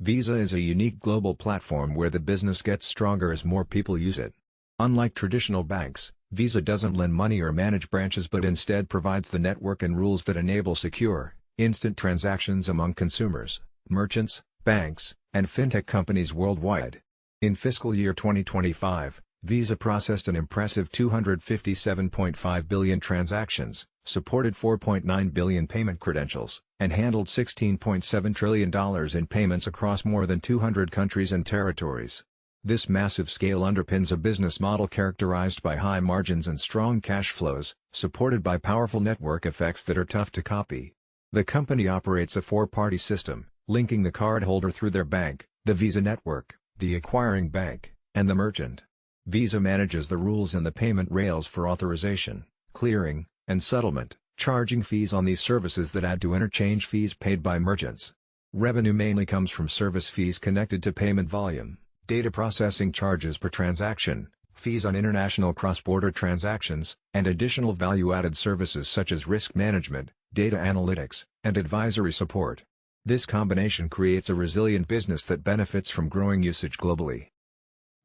Visa is a unique global platform where the business gets stronger as more people use it. Unlike traditional banks, Visa doesn't lend money or manage branches but instead provides the network and rules that enable secure, instant transactions among consumers, merchants, banks, and fintech companies worldwide. In fiscal year 2025, Visa processed an impressive 257.5 billion transactions, supported 4.9 billion payment credentials, and handled $16.7 trillion in payments across more than 200 countries and territories. This massive scale underpins a business model characterized by high margins and strong cash flows, supported by powerful network effects that are tough to copy. The company operates a four-party system, linking the cardholder through their bank, the Visa network, the acquiring bank, and the merchant. Visa manages the rules and the payment rails for authorization, clearing, and settlement, charging fees on these services that add to interchange fees paid by merchants. Revenue mainly comes from service fees connected to payment volume, data processing charges per transaction, fees on international cross-border transactions, and additional value-added services such as risk management, data analytics, and advisory support. This combination creates a resilient business that benefits from growing usage globally.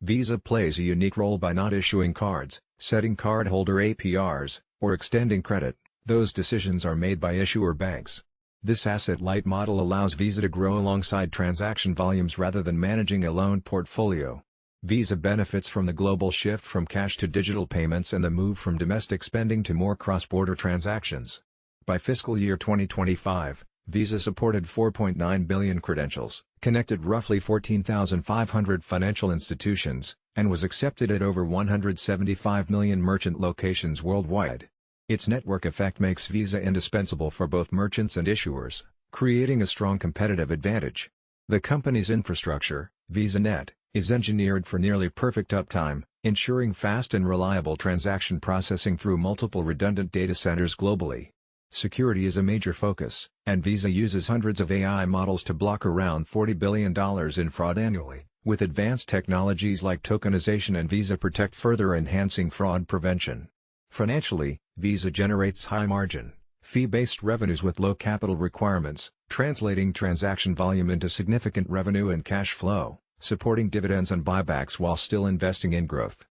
Visa plays a unique role by not issuing cards, setting cardholder APRs, or extending credit. Those decisions are made by issuer banks. This asset-light model allows Visa to grow alongside transaction volumes rather than managing a loan portfolio. Visa benefits from the global shift from cash to digital payments and the move from domestic spending to more cross-border transactions. By fiscal year 2025, Visa supported 4.9 billion credentials, connected roughly 14,500 financial institutions, and was accepted at over 175 million merchant locations worldwide. Its network effect makes Visa indispensable for both merchants and issuers, creating a strong competitive advantage. The company's infrastructure, VisaNet, is engineered for nearly perfect uptime, ensuring fast and reliable transaction processing through multiple redundant data centers globally. Security is a major focus, and Visa uses hundreds of AI models to block around $40 billion in fraud annually, with advanced technologies like tokenization and Visa Protect further enhancing fraud prevention. Financially, Visa generates high-margin, fee-based revenues with low capital requirements, translating transaction volume into significant revenue and cash flow, supporting dividends and buybacks while still investing in growth.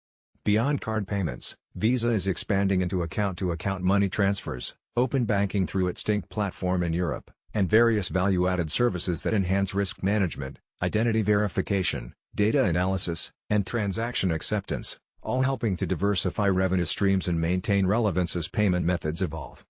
Beyond card payments, Visa is expanding into account-to-account money transfers, open banking through its Tink platform in Europe, and various value-added services that enhance risk management, identity verification, data analysis, and transaction acceptance, all helping to diversify revenue streams and maintain relevance as payment methods evolve.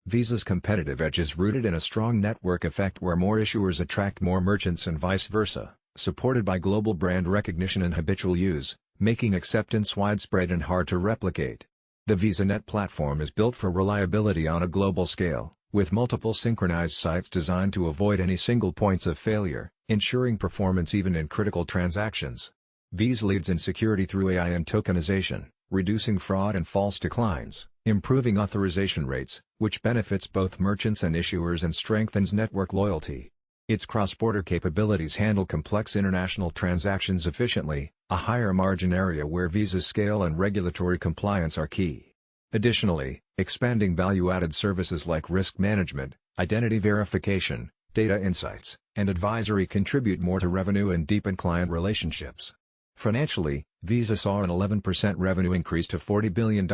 Visa's competitive edge is rooted in a strong network effect where more issuers attract more merchants and vice versa, supported by global brand recognition and habitual use, making acceptance widespread and hard to replicate. The VisaNet platform is built for reliability on a global scale, with multiple synchronized sites designed to avoid any single points of failure, ensuring performance even in critical transactions. Visa leads in security through AI and tokenization, reducing fraud and false declines, improving authorization rates, which benefits both merchants and issuers and strengthens network loyalty. Its cross-border capabilities handle complex international transactions efficiently, a higher margin area where Visa's scale and regulatory compliance are key. Additionally, expanding value-added services like risk management, identity verification, data insights, and advisory contribute more to revenue and deepen client relationships. Financially, Visa saw an 11% revenue increase to $40 billion in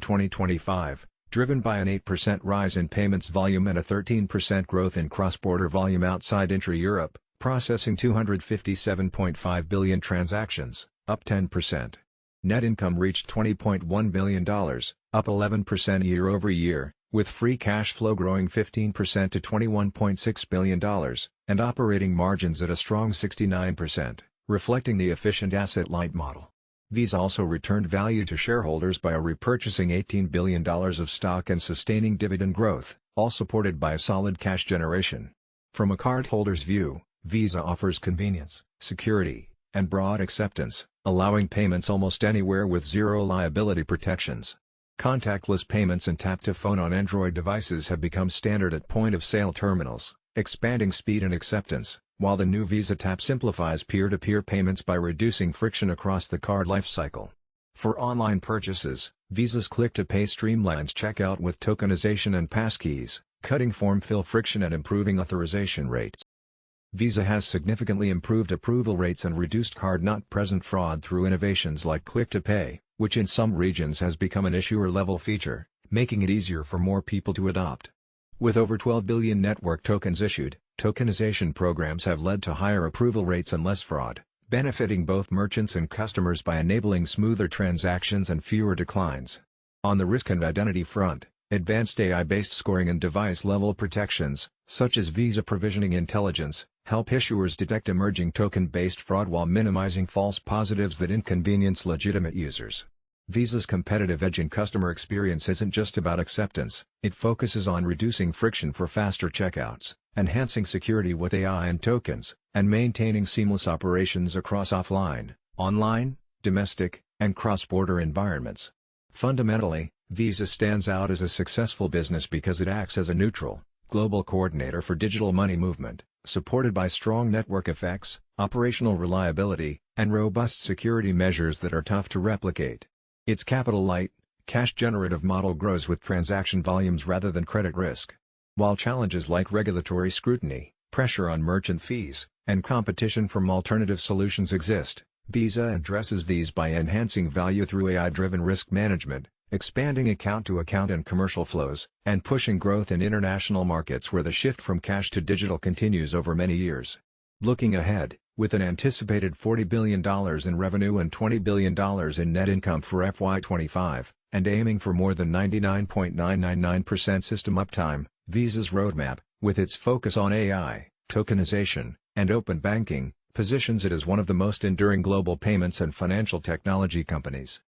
2025, driven by an 8% rise in payments volume and a 13% growth in cross-border volume outside intra-Europe, processing 257.5 billion transactions, up 10%. Net income reached $20.1 billion, up 11% year-over-year, with free cash flow growing 15% to $21.6 billion, and operating margins at a strong 69%, reflecting the efficient asset-light model. Visa also returned value to shareholders by repurchasing $18 billion of stock and sustaining dividend growth, all supported by solid cash generation. From a cardholder's view, Visa offers convenience, security, and broad acceptance, allowing payments almost anywhere with zero liability protections. Contactless payments and tap-to-phone on Android devices have become standard at point-of-sale terminals, expanding speed and acceptance, while the new Visa Tap simplifies peer-to-peer payments by reducing friction across the card lifecycle. For online purchases, Visa's Click to Pay streamlines checkout with tokenization and passkeys, cutting form fill friction and improving authorization rates. Visa has significantly improved approval rates and reduced card-not-present fraud through innovations like Click to Pay, which in some regions has become an issuer-level feature, making it easier for more people to adopt. With over 12 billion network tokens issued, tokenization programs have led to higher approval rates and less fraud, benefiting both merchants and customers by enabling smoother transactions and fewer declines. On the risk and identity front, advanced AI-based scoring and device-level protections, such as Visa Provisioning Intelligence, help issuers detect emerging token-based fraud while minimizing false positives that inconvenience legitimate users. Visa's competitive edge in customer experience isn't just about acceptance, it focuses on reducing friction for faster checkouts, enhancing security with AI and tokens, and maintaining seamless operations across offline, online, domestic, and cross-border environments. Fundamentally, Visa stands out as a successful business because it acts as a neutral, global coordinator for digital money movement, supported by strong network effects, operational reliability, and robust security measures that are tough to replicate. Its capital-light, cash-generative model grows with transaction volumes rather than credit risk. While challenges like regulatory scrutiny, pressure on merchant fees, and competition from alternative solutions exist, Visa addresses these by enhancing value through AI-driven risk management, expanding account-to-account and commercial flows, and pushing growth in international markets where the shift from cash to digital continues over many years. Looking ahead, with an anticipated $40 billion in revenue and $20 billion in net income for FY25, and aiming for more than 99.999% system uptime, Visa's roadmap, with its focus on AI, tokenization, and open banking, positions it as one of the most enduring global payments and financial technology companies.